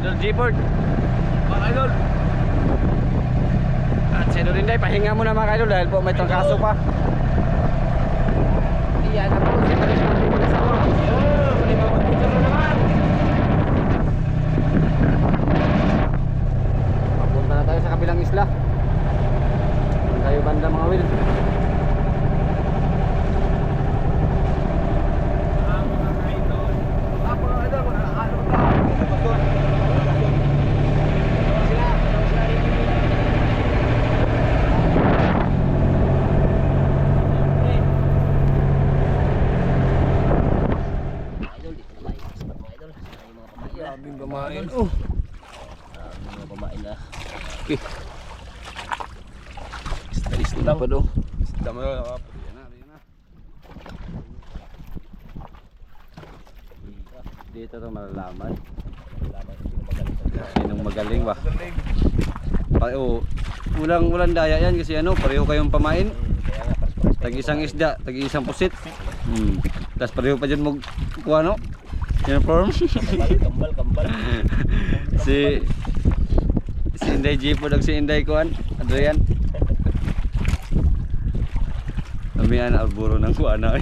Idol G-Board. Mga idol. At si Idol Inday, pahinga muna mga idol dahil po may trangkaso pa. Iyan na po, si Paris natin mag-asawa. Pag-picture na naman. Papunta na tayo sa kabilang isla. Doon tayo banda mga Will. Pamain. Oh. Mga pamain na. Okay. Isda pa do. Isda mo na. Dito to malalaman. Sinong magaling ba? Oh, ulang daya yan kasi ano, pareho kayong pamain. Tag-isang isda, tag-isang pusit. Tapos pareho pa dyan kuha no? Uniform. Kambal. Si Inday Jeep og si Inday kuan, Adrian. Kamian alburo ng kuan na.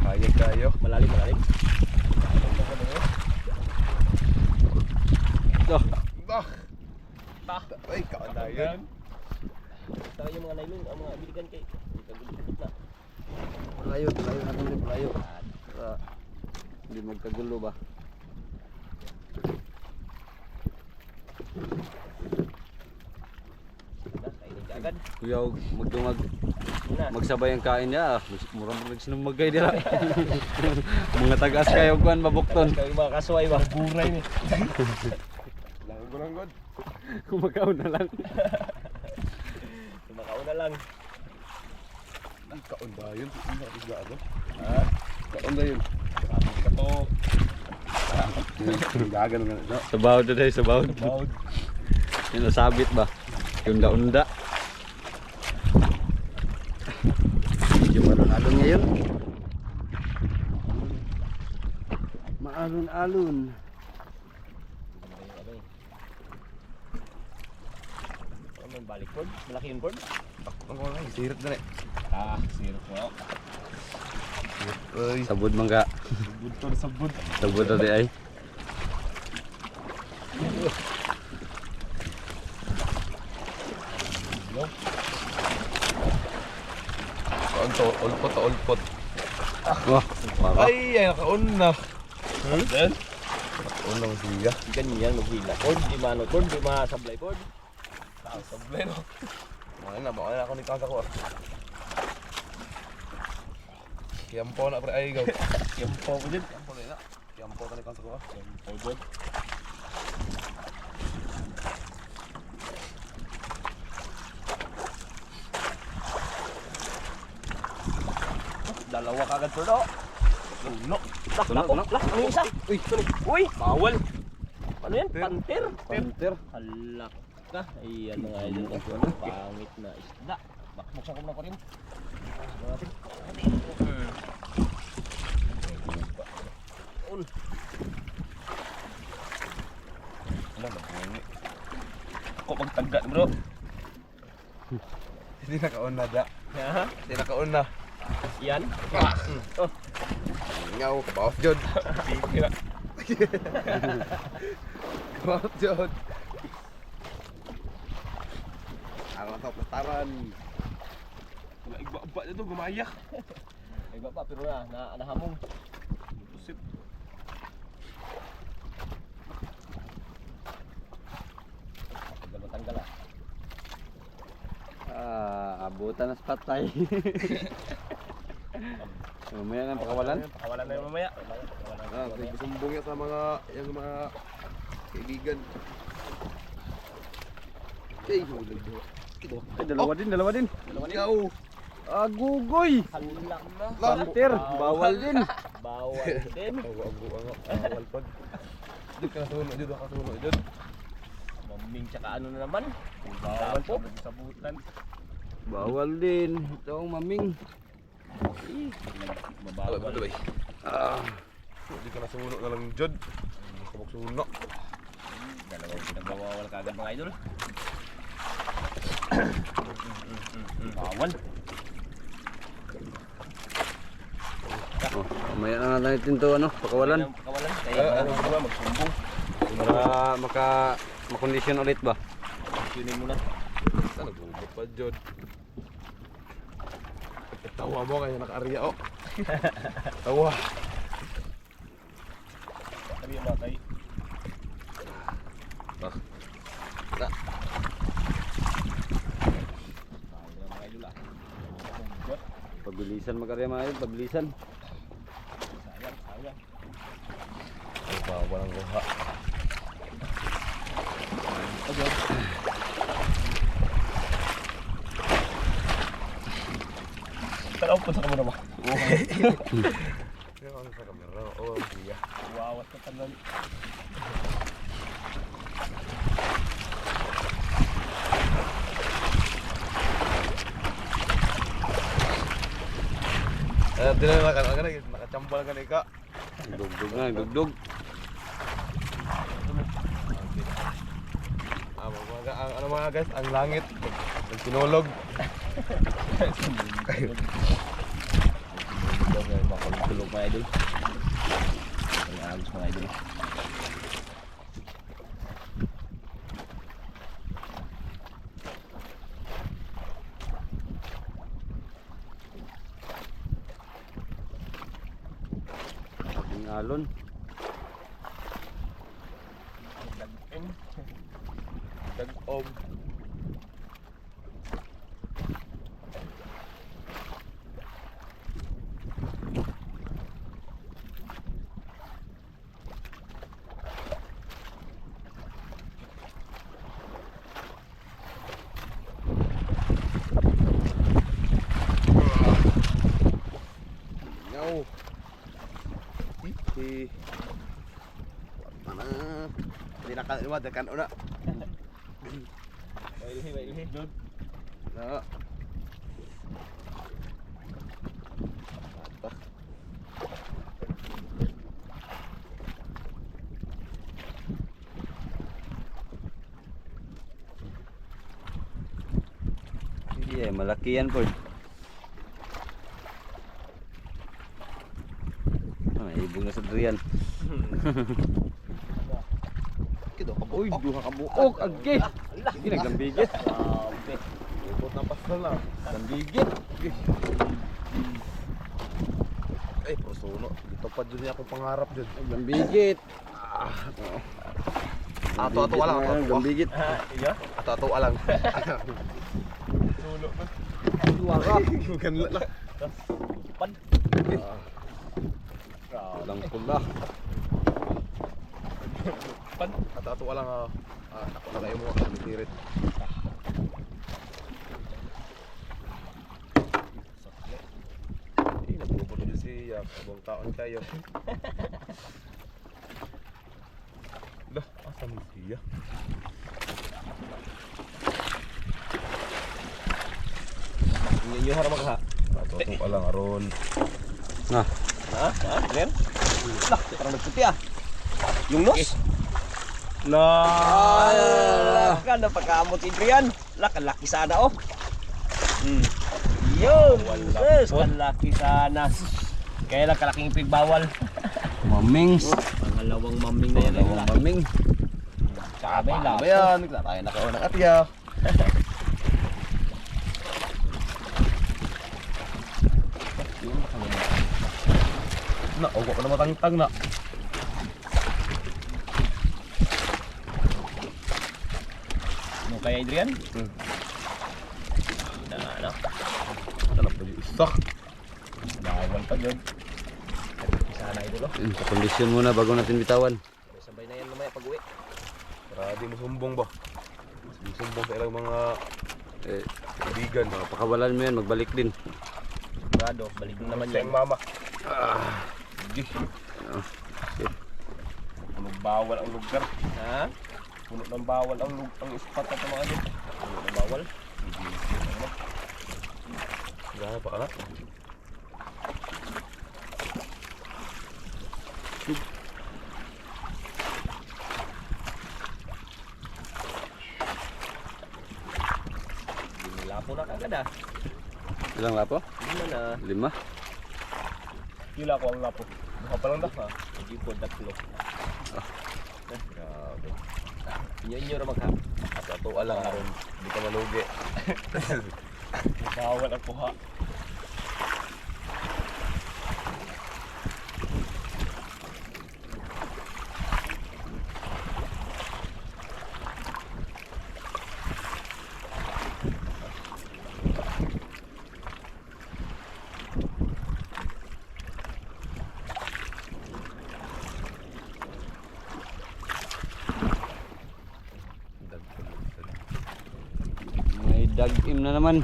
Kaya kayo. Malalim. Ito. Ay, kaanayan. Tayo yung mga nylon, ang mga biligan kay kagulot na. Palayo natin din, palayo. Para hindi magkagulo ba? Kuya, magsabay ang kain niya. Murang nagsinumagay nila. Mga tagas kayo kuan mabukton. Kayo mga kasway ba? Buray ni. Langgod. Kumakaw na lang. Kumakaw na lang. Ang kaon ba yun? Ang isda ako. Ha? Kaon ba yun? Kato. Gagan nga. No? Sabawd na tayo, sabawd. Yung nasabit ba? Yung unda. Medyo malon-alon ngayon. Maalon-alon. Balik board? Malaki yung board? Ang mga sirip na rin. Sirip mo. Ay, Sabod man ka. sabod. Sabod na di ay. Kaon to, olpot. Wah, para. Ay, nakaon na. Then? Nakaon na siya. Ganyan maghila. Board, di manot board, di masablay board. Sablay no. Mga na ako ni kasa ko. Kiyampo na pre ay gaw. Kiyampo ko din. Kiyampo ka ni kasa ko. Kiyampo din. Dalawa kagad po do. Tuno. Lah, ang isa. Uy, bawal. Ano yan? Panter. Halak ka. Ayan mga idol ko. Pangit na isda. Buksan ko na pa rin. Wala na bungi. Ako magtagda bro. Hindi nakaon na da. Hindi nakaon na. Yan. Oh. Ngaw, kabawas jod. Kabawas jod. Ang sa putaran. Iba dito gumayak. Iba pa pero nahamong. Pusit. Tanggal ah. Abutan na sa patay. Mamaya na pakawalan. Pakawalan na yung mamaya. Sumbong sa mga kaibigan. Okay, hulag mo. Ay, dalawa din. Ikaw. Agugoy. Halak na. Panter, bawal din. Bawal din. Bawal pag. Dito ka suno, dito. Maming tsaka ano na naman. Bawal po. Sabutan. Bawal din. Ito ang maming. Mabawal. Hindi ka nasuno na lang Jod. Hindi ka magsuno. Dalawang pinagbawawal ka agad mga idol. Bawal. Oh, mamaya na natin to ano, pakawalan. Pakawalan. Kaya Ano ba magsumbong? Para makondisyon ulit ba? kunin mo na. Ano gugot pa Jod? Tawa mo kaya naka-arya oh. Tawa. Sabi yung mga kayo. Pabilisan mag-arya mga idol, pabilisan. Sayang, sayang. Ay ba, walang kuha. Tara, punta ka muna ba? Kaya ano sa kamera? Oh, siya. Wow, at katanan. Di na nakachambal ka na ika. Dugdug na, dugdug. Ano mga guys, ang langit. Ang sinulog. Makulog mga idol. Ang agos mga idol. Ating alon. Dag-om. Nyaw. Hihi. Mana? Hindi nakalimutan tekan una. Bailhi, bailhi. Na. Iya, malaki yan po. Ibong na sa durian. Kito ka Uy, duha ka buok. Agi. Sige, naglambigit. Grabe. Ubot na pasal na. Lambigit. Ay, prosuno. Dito pa dyan niya akong pangarap dyan. Naglambigit. Ato-ato lang. Naglambigit. Iya? Ato-ato lang. Sulo man. Duha ka. Ganla lang. Pan. Walang pula. Pan. Ato-ato lang. Ako na kayo mo. Mitirit. Eh, nagpupunod dyan siya. Abang taon kayo. Dah, asa mo siya? Inyo harap ka. Ato-ato lang aron. Nah, Ha? Ha? Glenn? Lah, parang nagputi ah. Yung nos? Lah, kan na pagkaamot si Adrian. Lah, kalaki sana oh. Yun, yes, kalaki sana. Kaya lang kalaking ipigbawal. mamings. Pangalawang maming na yan. Dalawang maming. Sabi lang. Ano yan? Tayo nakaunang atya. Na, uwa ko na matangtang na. Ano kaya Adrian? Ano? Alam pa yung isa. Bawal pa doon. Sana ito lo. Kondisyon muna bago natin bitawan. Sabay na yan lumaya pag uwi. Para di mo sumbong ba? Mas mo sumbong sa ilang mga kaibigan. Pakawalan mo yan, magbalik din. Sigurado, balik din naman Sa yan. iyong mama. Puno bawal ang lugar. Ha? Puno ng bawal ang spot at mga doon. Puno ng bawal. Gana pa ka na? itlog. Lapo na kagad ah. Ilang lapo? Hindi na. 5. Kila ko ang lapo. Buka pa lang dah ha. Hindi po tatlo. Grabe. Inyo ra magha. Ato alang aron di ka malugi. Bawal ang kuha. May dag-im na naman.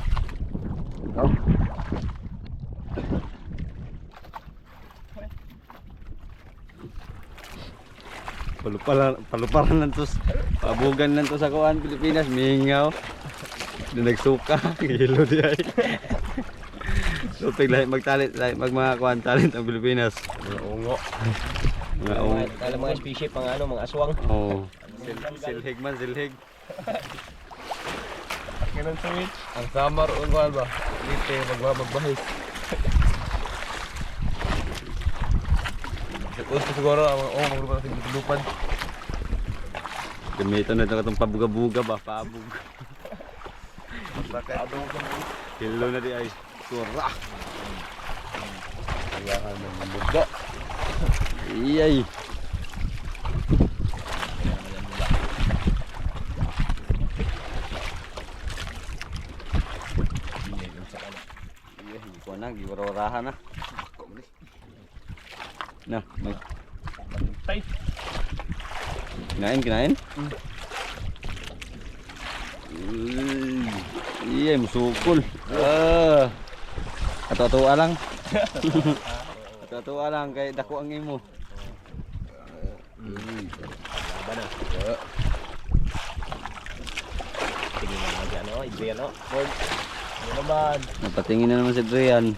Oh. Paluparan lang to. Pabugan lang to sa kuan Pilipinas, mingaw. Doon nagsuka, gilo di ay. So lahi magtalit, lahi mga kuan talent ang Pilipinas. Mga ungo. Mga oh. Kala mga species pang ano, mga aswang. Oh. Silhig man, silhig. Ganun switch. Ang samar unwal ba? Lite magbahis. Gusto siguro ang maglupa natin lupad. Gamitan na itong pabuga-buga ba, pabug. Kilo na di ay. Sura. Kailangan ng mundo. Iyay. Hindi ko na, giwara-warahan na. Na, may Tay. kinain? Iya, musukul. Ato-atoa lang. Ato-atoa lang kay dako ang imo. Laban na. Tingin naman dyan o. Ibrian o. Ford. Ano naman. Napatingin na naman si Brian.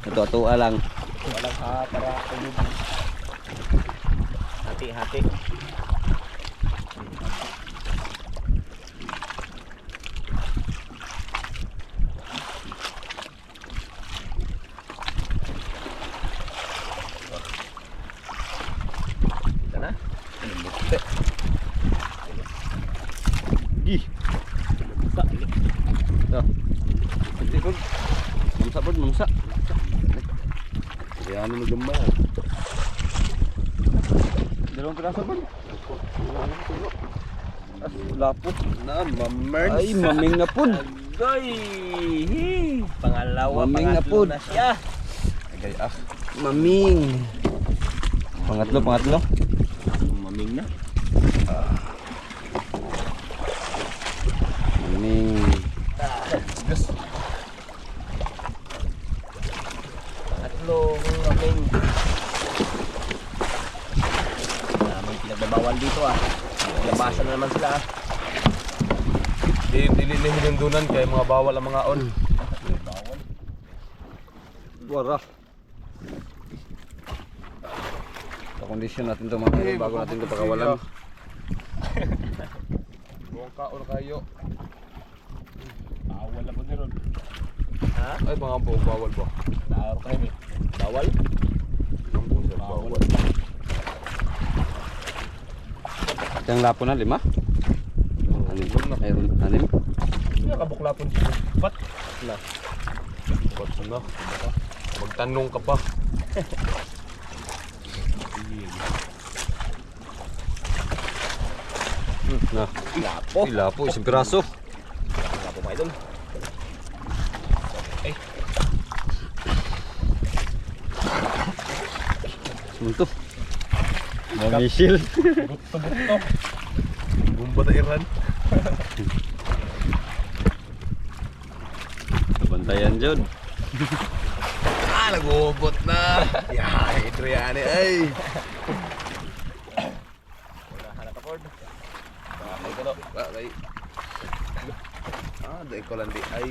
Ato-atoa lang. Walang ha para tulog. Hati-hati. Ito na. Gih. Dah. Nanti pun. Mamsa pun mamsa. Kaya ano gamay. Dalawang piraso pun. Lapo. Na mamers. Ay, maming na pun. Agoy! Pangalawa, Maming na pangatlo po. na siya. Agay Maming. Pangatlo. Maming na. Maming. Tatlong maming. May pinagbabawal dito ah. Labasan na naman sila ah. Dililihin yung dunan kay mga bawal ang mga on. Bawal. Wara. Kondisyon natin to mga bago natin to pakawalan. Buong kaon kayo. Bawal na po ni Ron. Ha? Ay mga buong bawal ba? Naaro ka namin. Bawal? Ang buong sir bawal. Yang lapo na 5? Anim. Ay, 6. Hindi nakabukla po dito. Ba't? Na. What's na? Magtanong ka pa. Na. Lapo. Ay, lapo, isang piraso. Lapo pa idol. Ay. Sunto. Mamisil. Buto-buto. Bumba na Iran. Bantayan Jod. Nag-uubot na. Yay, Adriane ay. Hanap ka Ford. Bakay ka no. Bakay. Dahil ko lang di ay.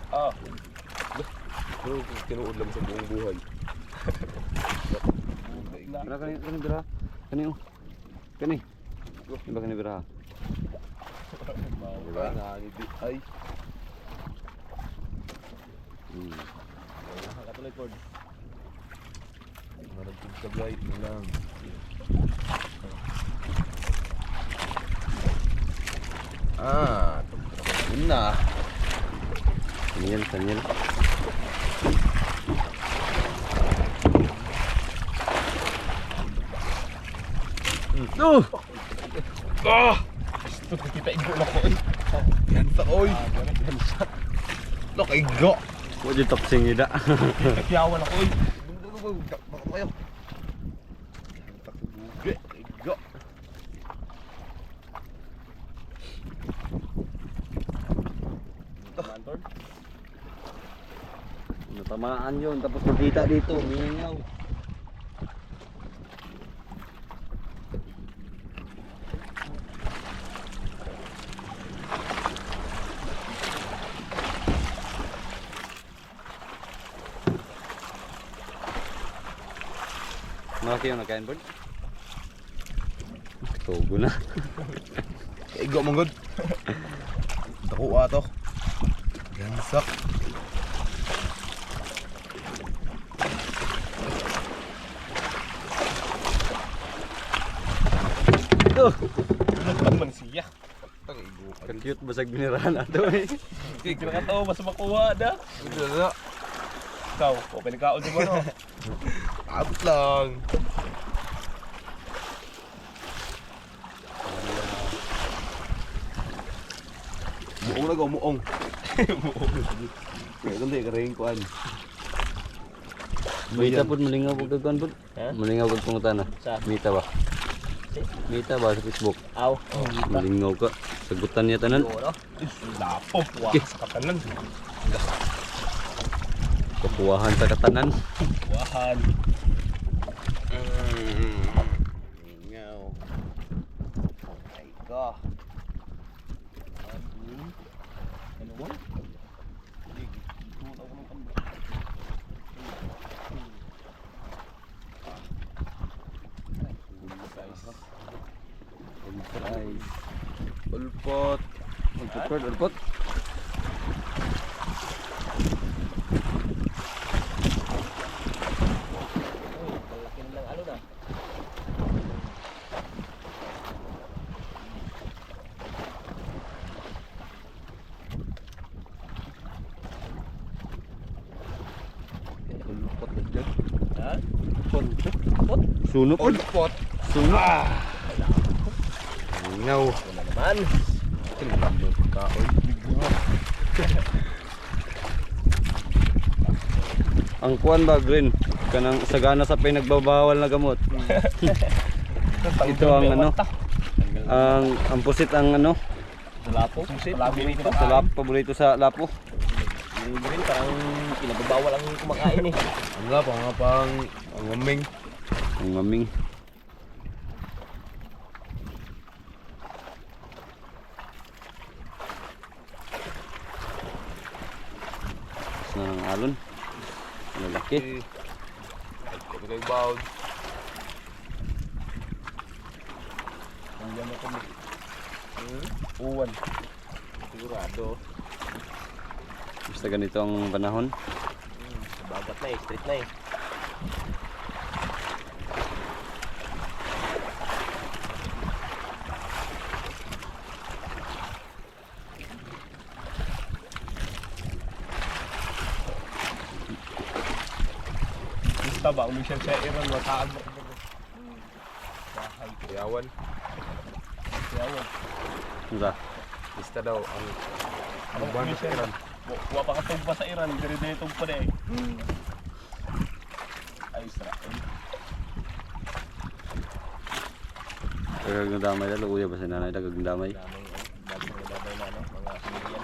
Oh. Pero tinuod lang sa buong buhay. Bira kani bira. Kani oh. Kani. Iba kani bira. Diba? Nangidi. Ay. Nakatuloy cord. Maragpig sa blight na lang. Yun na. Tanyan. Oh! Gusto ko kita igo na ko eh. Yan sa oy. Look, ay go. Wa di toksing ida. Piyawan ako eh. Baka kayo. Ay go. Mantor. Natamaan yun, tapos nakita dito, mingaw. Malaki yung nakain, Bird? Tugo na. Ay go mong good. Dakuha to. Gansak. Ito! Ano naman siya? Tagay go. Cute basag binirahan nato eh. Sige na ka to, mas makuha na. Ito na. Ikaw, o pinagkaon si mo no? Abot lang. Muong na go, muong. Kaya kundi, karayin ko ano. Mita po malingaw po kagkuhan po. Ha? Malingaw kag pangutana. Sa? Mita ba? Mita ba sa Facebook? Aw. Malingaw ka. Sagutan niya tanan. Lapo, wah sa katanan. Kapuwahan sa katanan. Wahan. Ngaw. Ay ko. Ano mo? Hindi, tunaw ko ng kamba. Ulpot. Ulpot, ulpot. Ulpot na dyan. Ha? Suno po. Ulpot. Suno. Ngaw. Wala naman. Kinilang mo yung pagkaon. Ang kuwan ba, Green? Kanang sagana sa pinagbabawal na gamot. Ito ang ano? Ang pusit ang ano? Sa lapo. Lapo nito. Sa lapo, paborito sa lapo. Yung green, parang pinababawal ang kumakain eh. Ang nga, pang ang maming. Ang maming. Sa ng alon. Lalaki. Ito kayo bawd. Nandiyan ako mo. Uwan. Sigurado. Basta ganito ang panahon. Bagat na eh, straight na eh. Basta ba, umisyan siya iran, mataan mo. Bahay. Yawan. Yawan. Ano Lista daw ang Ano ba sa Iran? Wa pa katong pa sa Iran, dire-dire pa na eh. Ay, Israel. Dagang damay na, luya ba si nanay dagang damay? Daming babay na ano, mga Syrian.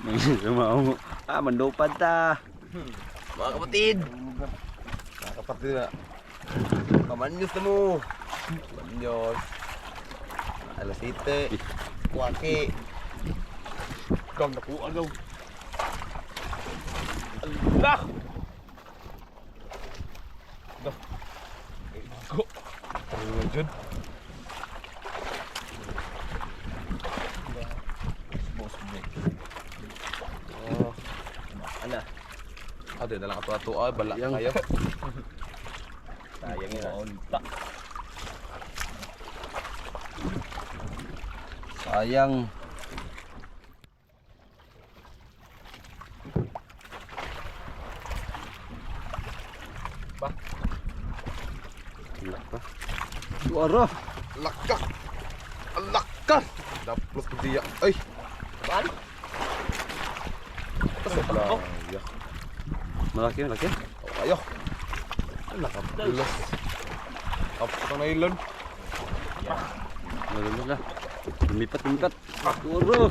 May sumao mo. Mandupad ta. mga kapatid. Mga kapatid na. Kamanyos na mo. Kamanyos. Alas 7. Kuwaki. Gang nakuha daw. Allah! Dah. Go. Terus jud. Bos bek. Oh. Ana. Ada dalam ato-ato ay balak Yang. kayo. Sayang ina unta. Sayang. Suara. Lakak. Lakak. Daplos ke dia. Ay. Ban. Sebelah. Ya. Malaki, malaki. Oh, ayo. Nakaplos. Apa nylon? Malaki lah. Lumipat, lumipat. Suara.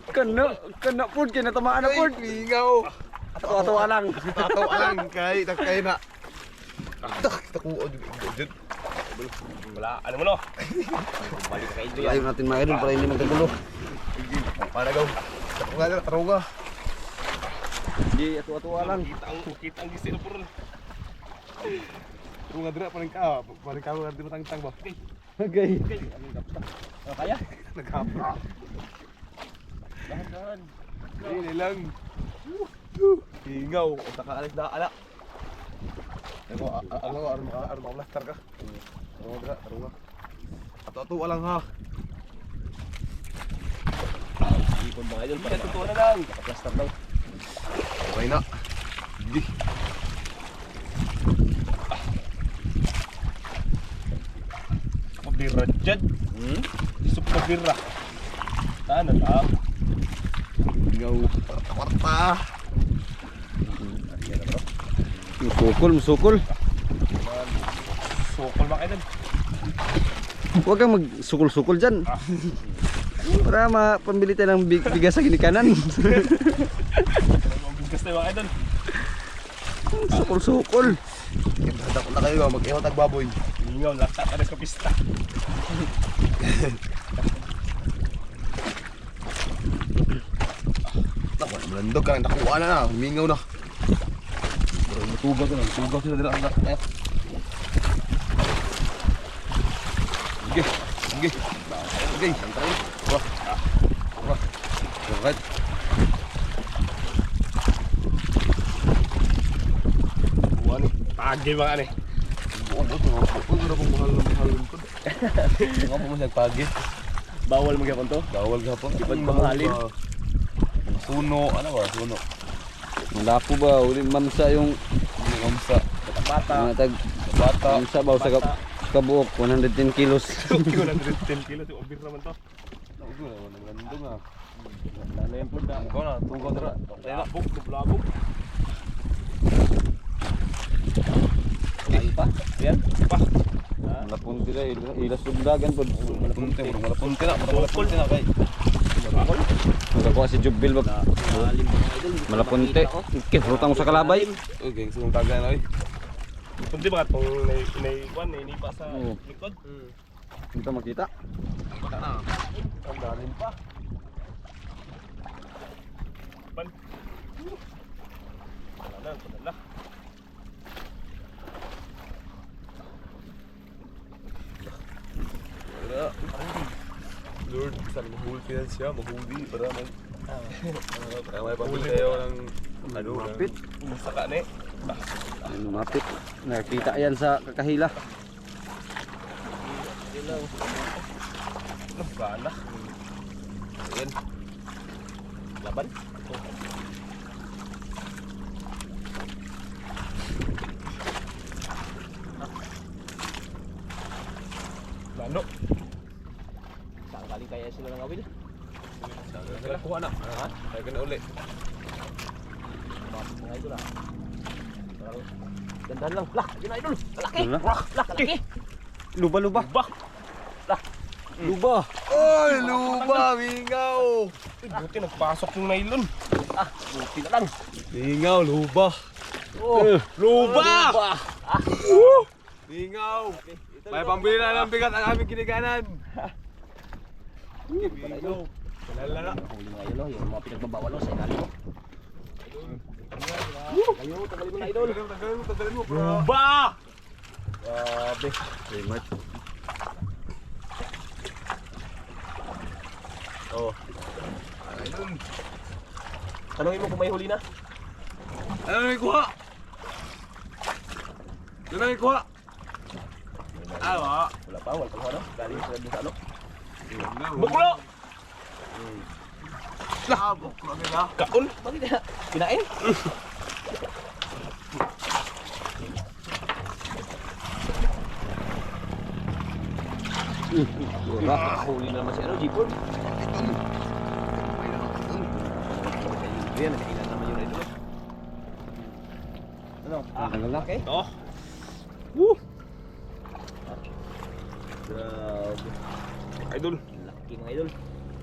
Kena pun, kena tamaan na pun. Mingaw. Ato-ato alang. Tato alang kay takay na. Tak takuo jud. Wala, ano mo no? Balik ka ito yan. Ayaw natin mga idol para hindi magkagulo. Para gaw. Tako nga na taruga. Hindi, ato-ato alang. Kita ang gisil po ron. Taruga dira paling ka di matang-tang ba. Okay. Kaya? Nagkapa. Dahan-dahan. Ini lang. Hingaw, taka alis da ala. Ako armo blaster ka. Taruga dira, taruga. Ato-ato alang ha. Ipon mga idol. Para totoo na lang. Plaster daw. Okay na. Di. Pabira dyan. Isok pabira. Tahan na lang. Hingaw. Kwarta. Musukol, musukol. Sokol mga idol. Huwag kang magsukol-sukol dyan. Para mapambili tayo ng bigas sa ginikanan. Ang bigas tayo mga idol. Sukol-sukol. Dako na kayo mag-ihaw tagbaboy. Lingaw, lakta ka na sa pista. Nako, melandog ka nang nakuha na. Humingaw na. Pero matugaw ka na. Matugaw sila dila. Ayo. Sige. Sige. Sige. Wah. Wah. Alright. Buwan ni. Pagi mga ani. Nga po mo nagpagi. Bawal magyapon to. Bawal gapon. Di ba mamahalin? Suno, ano ba? Suno. Malapo ba? Uli mamsa yung Mamsa. Bata. mga tag Bata. mamsa ba sa kabuok 110 kilos. 110 kilos yung obir naman to. Ugo na, naglandong ah. Lalo yung punda. Ikaw na, tugaw dira. Labog, dublabog. Ay pa. Yan, pa. Malapon sila ilas sundagan po. Malapunte, malapunte na. Malapunte na kay. Nagakuha si Jubil ba? Malapunte. Kifrutang mo sa kalabay. Okay, sumong taga na oy. Kundi mga itong nainipa sa Oo. likod. Dito makita. Baka na. Ang dalim pa. Ban. Wala na, wala. Lord, sana mahuli ka siya, mahuli para may may pabili tayo ng ano, Mapit. Saka na eh. Ano mapit. Nakita yan sa kakahila. Nagkala. Ayan. Laban. Lano. Saan galing kaya sila ng awil? Kaya kuha na. Ha? Kaya ka na uli. Mga idol ah. Ganda lang. Lah, yun na idol. Laki. Ano na? Lah, laki. Luba-luba. Bah. Lah. Luba. Oy, luba, mingaw. Buti nagpasok yung nylon. Ah, buti na lang. Mingaw, luba. Oh, luba! Mingaw. May pambili na ng bigat ang aming kiniganan. Mingaw. Lala. Huli mga idol, yung mga pinagbabawal sa ilalim mo. Kayo, tagalin mo na idol. Tagalin mo, bro. Ba! Grabe. Smart. Oh. Tanungin mo kung may huli na. Ano na ikuha? Ano na ikuha? Ah, Wala pa, wala pa ano. Galing sila dun sa ano. buklo! Buklo nila. Kaon? Bakit na? Kinain? Huli na naman si ano, Jeepon. Yan, nakailan naman yun idol. Ano? Tanggal na. Okay. Oh. Grabe. Idol. Laki mga idol.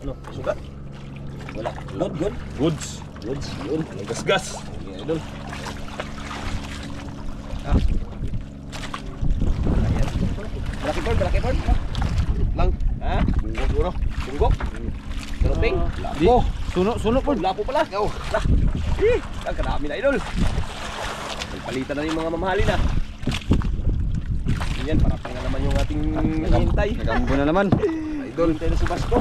Ano? Sugat? Wala. Load, good? Goods. Loads, yun. Gas-gas. Yan idol. Malaki bird, malaki bird. Lang. Ha? Bungo siguro. Bunggok? Galoping? Di. Suno po. Lapo pala. Lah. Ang karami na idol. Palitan na yung mga mamahalin na. Yan, parapang na naman yung ating hintay. Nagambo na naman. Idol. Hintay na si Basco.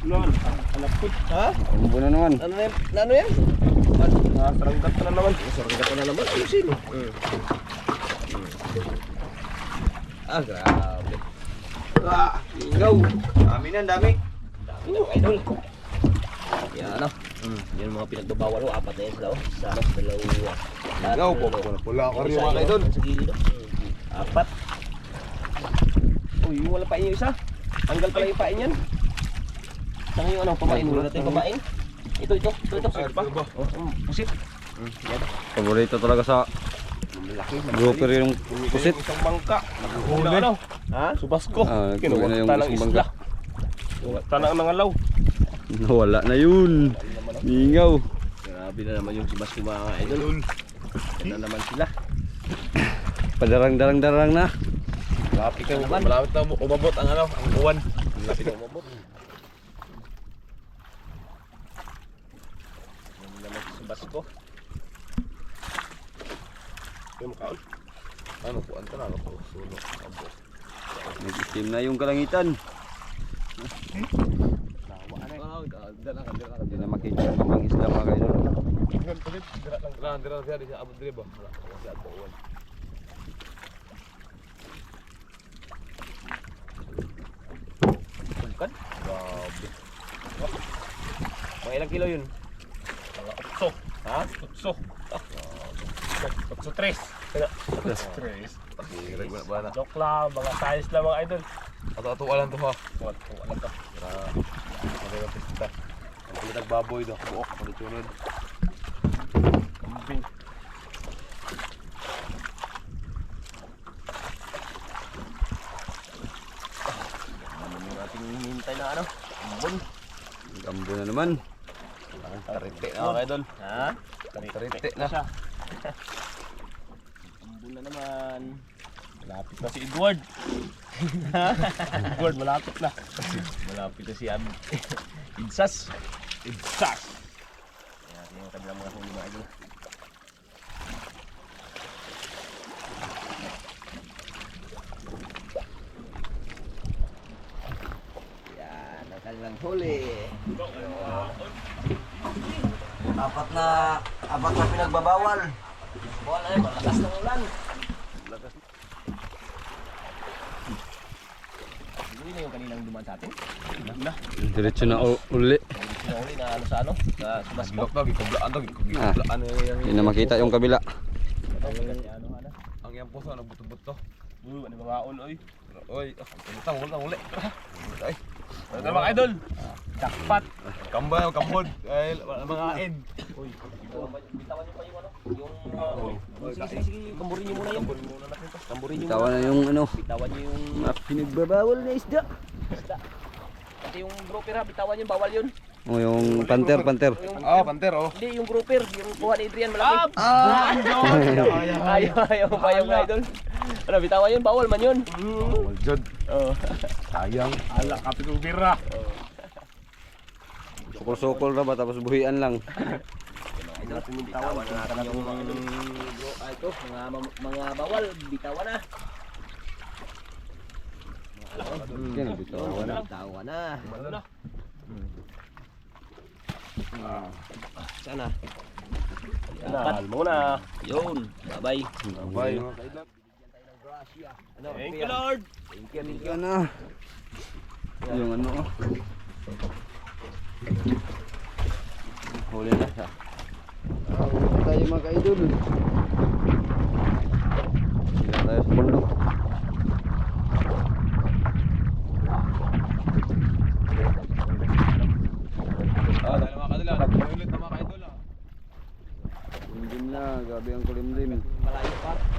Lol. Alapit. Ha? Nagambo na naman. Ano yan? Ano yan? Sarangkat na naman. Sarangkat pa na naman. Ayusin. Ah, grabe. Ingaw. Dami na, dami. Dami na mga idol. Yan ano. Yan mga pinagbabawal ho. Apat na yan sila. Isa, dalawa. Ikaw po, pula ka rin mga idol. Sa gilid. Apat. Uy, yung wala pain yung isa. Tanggal pala yung pain yan. Saan yung ano, pamain? Wala natin yung pamain. Ito. Oh, pusit. Yan. Paborito talaga sa grouper yung pusit. Isang bangka. Huli. Ano? Ha? Subasko. Ah, Kinuwag na yung tanang isang isla. bangka. Tanang nangalaw. Wala na yun. Ingaw. Grabe na naman yung sibas ko mga idol. Yan na naman sila. Padarang-darang na. Malapit na umabot ang ano, ang uwan. Malapit na umabot. Yan na naman si sibas ko. Yung makaon. Ano po, anta na ako. Suno. Abo. Nag-steam na yung kalangitan. Hindi na makita yung pamang isla mga kaidol. Dira siya di siya abot dire ba? Wala ko siya abot uwan. Tungkan. Grabe. Mga ilang kilo yun? Utso. Ha? Utso. Utso tres. Tres. Ba na? Joke lang, mga size lang mga idol. Ato alam to ha. Alam to. Okay na pista. Ang nagbaboy do, buok, palitsunod. Kambing. Ano yung ating hinihintay na ano? Ambon. Nagambo na naman. Tarite na mga idol. Ha? Tarite na. siya. Ambon na naman. Malapit na si Edward. Edward, malapit na. Malapit na si Idsas. Idsas. Yan yung kanilang mga huli mga idol. Yan ang kanilang huli. Apat na pinagbabawal. Bawal na yun, malakas ng ulan. Hindi na yung kaninang dumaan sa atin. Diretso na uli. Sinahuli na ano sa ano? Sa Basco. Gilok to, gikublaan to, gikublaan yung Hindi na makita yung kabila. ang yang puso nagbuto-buto to. Ano ba maon oy? Oy, utang uli. Ay, Ano mga idol? Jackpot. kambay, kambod, ay mga ain. Uy, bitawan niyo pa yung ano? Yung sige, kamburin niyo muna yun. Kamburin niyo Tawa muna. na yung ano. Bitawan niyo yung Mga pinagbabawal na isda. isda. Pati yung grouper ha, bitawan yun, bawal yun. O yung panter. Yung, Ah, panter oh. hindi, yung grouper, yung kuha ni Adrian malaki. Ayaw pa yung idol. Ano, bitawan yun, bawal man yun. Waljod. Oh. Sayang. Ala, kapit ubira. Sukol-sukol ra ba tapos buhian lang. Idol, bitawan na natin yung mga bro, ito, mga bawal, bitawan na. Kaya bitawan na. Bitawan na. Sana. Mahal mo na. Yun, bye-bye. Bye. Thank you, Lord. Thank you na. Yung ano. Huli na siya. Huli tayo mga ka-idol. Huli tayo sa bundok. Dahil mga kadila, nag-ulit na mga kaidol. Limlim na, gabi ang kulimlim. Malayo pa.